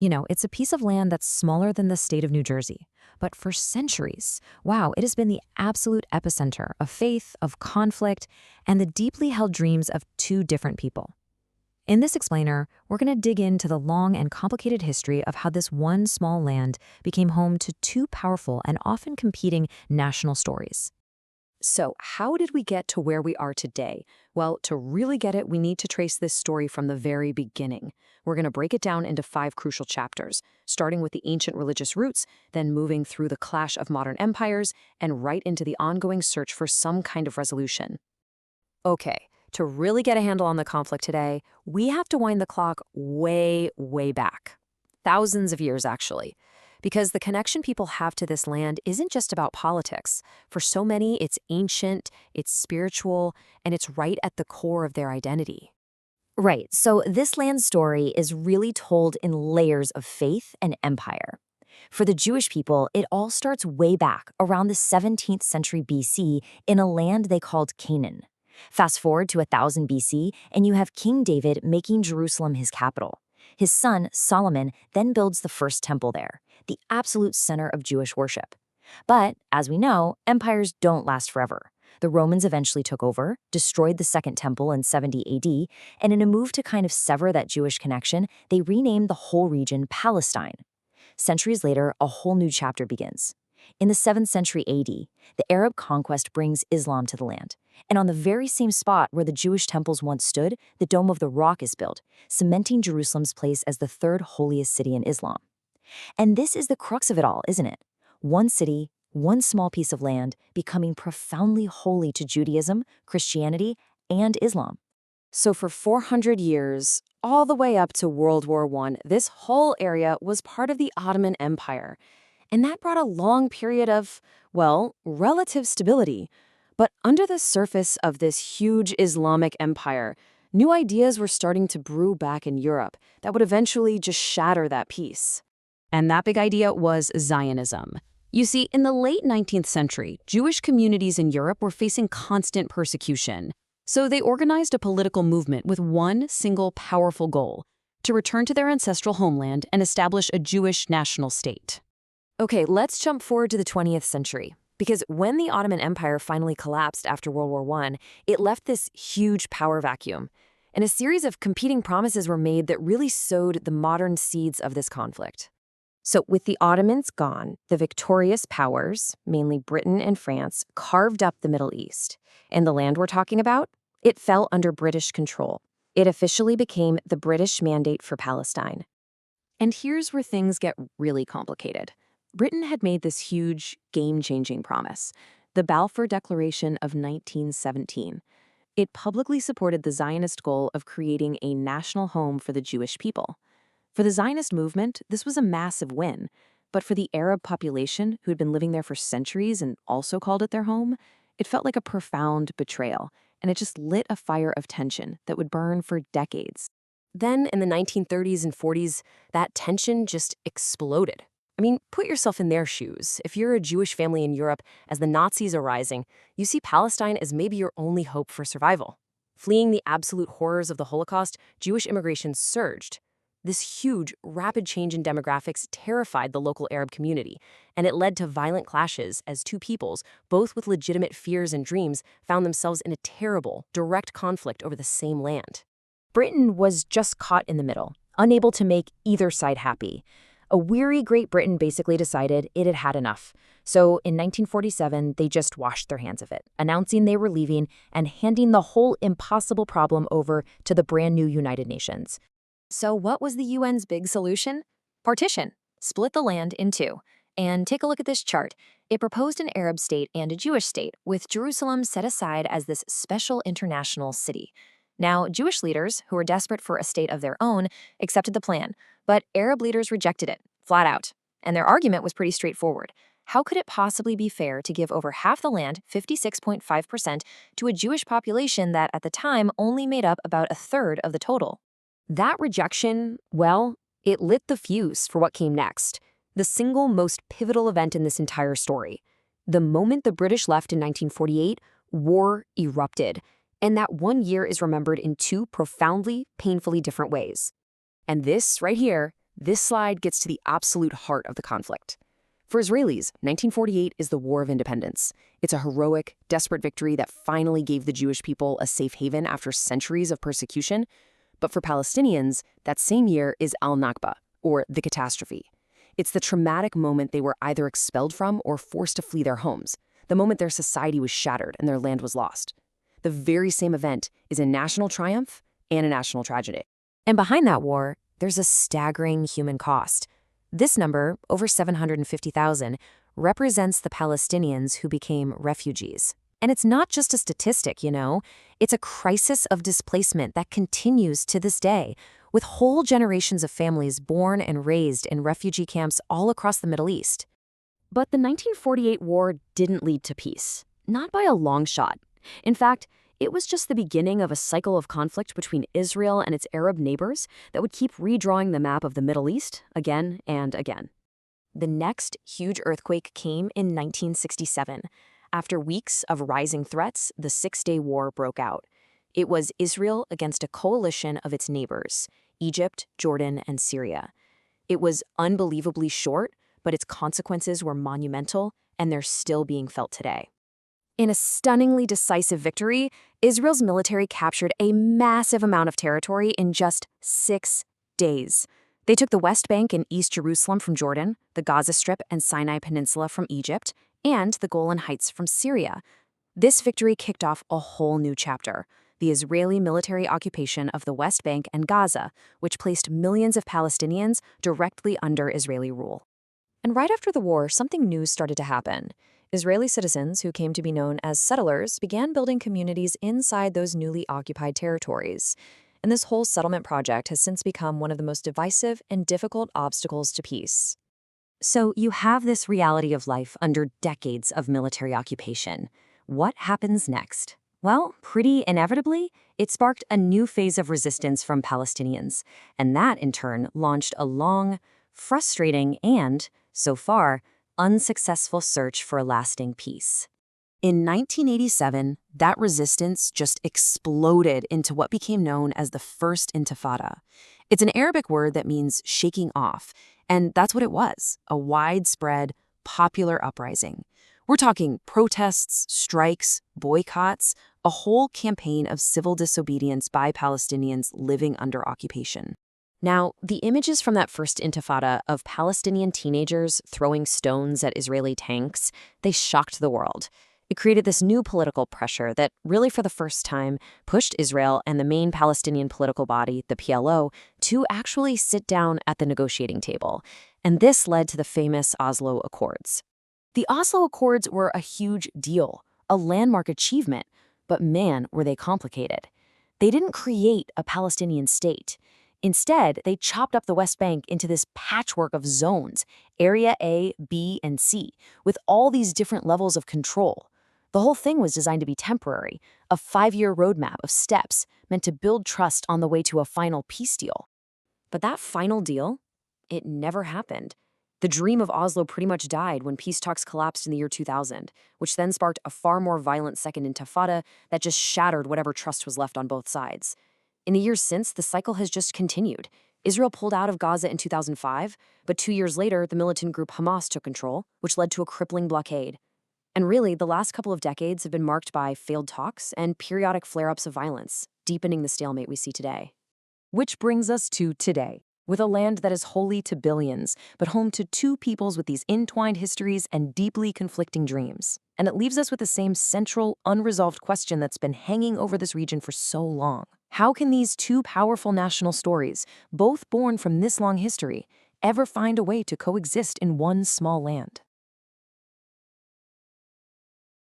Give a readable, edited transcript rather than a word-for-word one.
It's a piece of land that's smaller than the state of New Jersey. But for centuries, wow, it has been the absolute epicenter of faith, of conflict, and the deeply held dreams of two different people. In this explainer, we're going to dig into the long and complicated history of how this one small land became home to two powerful and often competing national stories. So, how did we get to where we are today? Well, to really get it, we need to trace this story from the very beginning. We're going to break it down into 5 crucial chapters, starting with the ancient religious roots, then moving through the clash of modern empires, and right into the ongoing search for some kind of resolution. Okay, to really get a handle on the conflict today, we have to wind the clock way, way back. Thousands of years, actually. Because the connection people have to this land isn't just about politics. For so many, it's ancient, it's spiritual, and it's right at the core of their identity. Right, so this land story is really told in layers of faith and empire. For the Jewish people, it all starts way back, around the 17th century BC, in a land they called Canaan. Fast forward to 1000 BC, and you have King David making Jerusalem his capital. His son, Solomon, then builds the first temple there, the absolute center of Jewish worship. But, as we know, empires don't last forever. The Romans eventually took over, destroyed the Second Temple in 70 AD, and in a move to kind of sever that Jewish connection, they renamed the whole region Palestine. Centuries later, a whole new chapter begins. In the 7th century AD, the Arab conquest brings Islam to the land. And on the very same spot where the Jewish temples once stood, the Dome of the Rock is built, cementing Jerusalem's place as the third holiest city in Islam. And this is the crux of it all, isn't it? One city, one small piece of land, becoming profoundly holy to Judaism, Christianity, and Islam. So for 400 years, all the way up to World War I, this whole area was part of the Ottoman Empire. And that brought a long period of, well, relative stability. But under the surface of this huge Islamic empire, new ideas were starting to brew back in Europe that would eventually just shatter that peace. And that big idea was Zionism. You see, in the late 19th century, Jewish communities in Europe were facing constant persecution. So they organized a political movement with one single powerful goal: to return to their ancestral homeland and establish a Jewish national state. Okay, let's jump forward to the 20th century. Because when the Ottoman Empire finally collapsed after World War I, it left this huge power vacuum. And a series of competing promises were made that really sowed the modern seeds of this conflict. So with the Ottomans gone, the victorious powers, mainly Britain and France, carved up the Middle East. And the land we're talking about? It fell under British control. It officially became the British Mandate for Palestine. And here's where things get really complicated. Britain had made this huge, game-changing promise, the Balfour Declaration of 1917. It publicly supported the Zionist goal of creating a national home for the Jewish people. For the Zionist movement, this was a massive win. But for the Arab population, who had been living there for centuries and also called it their home, it felt like a profound betrayal, and it just lit a fire of tension that would burn for decades. Then, in the 1930s and 40s, that tension just exploded. I mean, put yourself in their shoes. If you're a Jewish family in Europe, as the Nazis are rising, you see Palestine as maybe your only hope for survival. Fleeing the absolute horrors of the Holocaust, Jewish immigration surged. This huge, rapid change in demographics terrified the local Arab community, and it led to violent clashes as two peoples, both with legitimate fears and dreams, found themselves in a terrible, direct conflict over the same land. Britain was just caught in the middle, unable to make either side happy. A weary Great Britain basically decided it had had enough. So in 1947, they just washed their hands of it, announcing they were leaving and handing the whole impossible problem over to the brand new United Nations. So what was the UN's big solution? Partition. Split the land in two. And take a look at this chart. It proposed an Arab state and a Jewish state, with Jerusalem set aside as this special international city. Now, Jewish leaders, who were desperate for a state of their own, accepted the plan, but Arab leaders rejected it, flat out. And their argument was pretty straightforward. How could it possibly be fair to give over half the land, 56.5%, to a Jewish population that, at the time, only made up about a third of the total? That rejection, well, it lit the fuse for what came next, the single most pivotal event in this entire story. The moment the British left in 1948, war erupted, and that one year is remembered in two profoundly, painfully different ways. And this, right here, This slide gets to the absolute heart of the conflict. For Israelis, 1948 is the War of Independence. It's a heroic, desperate victory that finally gave the Jewish people a safe haven after centuries of persecution. But for Palestinians, that same year is al-Nakba, or the catastrophe. It's the traumatic moment they were either expelled from or forced to flee their homes, the moment their society was shattered and their land was lost. The very same event is a national triumph and a national tragedy. And behind that war, there's a staggering human cost. This number, over 750,000, represents the Palestinians who became refugees. And it's not just a statistic, you know. It's a crisis of displacement that continues to this day, with whole generations of families born and raised in refugee camps all across the Middle East. But the 1948 war didn't lead to peace, not by a long shot. In fact, it was just the beginning of a cycle of conflict between Israel and its Arab neighbors that would keep redrawing the map of the Middle East again and again. The next huge earthquake came in 1967. After weeks of rising threats, the Six-Day War broke out. It was Israel against a coalition of its neighbors, Egypt, Jordan, and Syria. It was unbelievably short, but its consequences were monumental, and they're still being felt today. In a stunningly decisive victory, Israel's military captured a massive amount of territory in just 6 days. They took the West Bank and East Jerusalem from Jordan, the Gaza Strip and Sinai Peninsula from Egypt, and the Golan Heights from Syria. This victory kicked off a whole new chapter, the Israeli military occupation of the West Bank and Gaza, which placed millions of Palestinians directly under Israeli rule. And right after the war, something new started to happen. Israeli citizens who came to be known as settlers began building communities inside those newly occupied territories. And this whole settlement project has since become one of the most divisive and difficult obstacles to peace. So you have this reality of life under decades of military occupation. What happens next? Well, pretty inevitably, it sparked a new phase of resistance from Palestinians. And that, in turn, launched a long, frustrating, and, so far, unsuccessful search for a lasting peace. In 1987, that resistance just exploded into what became known as the First Intifada. It's an Arabic word that means shaking off, and that's what it was, a widespread, popular uprising. We're talking protests, strikes, boycotts, a whole campaign of civil disobedience by Palestinians living under occupation. Now, the images from that first Intifada of Palestinian teenagers throwing stones at Israeli tanks, they shocked the world. It created this new political pressure that really for the first time pushed Israel and the main Palestinian political body, the PLO, to actually sit down at the negotiating table. And this led to the famous Oslo Accords. The Oslo Accords were a huge deal, a landmark achievement, but man, were they complicated. They didn't create a Palestinian state. Instead, they chopped up the West Bank into this patchwork of zones, Area A, B, and C, with all these different levels of control. The whole thing was designed to be temporary, a 5-year roadmap of steps meant to build trust on the way to a final peace deal. But that final deal, it never happened. The dream of Oslo pretty much died when peace talks collapsed in the year 2000, which then sparked a far more violent second Intifada that just shattered whatever trust was left on both sides. In the years since, the cycle has just continued. Israel pulled out of Gaza in 2005, but 2 years later, the militant group Hamas took control, which led to a crippling blockade. And really, the last couple of decades have been marked by failed talks and periodic flare-ups of violence, deepening the stalemate we see today. Which brings us to today, with a land that is holy to billions, but home to two peoples with these entwined histories and deeply conflicting dreams. And it leaves us with the same central, unresolved question that's been hanging over this region for so long. How can these two powerful national stories, both born from this long history, ever find a way to coexist in one small land?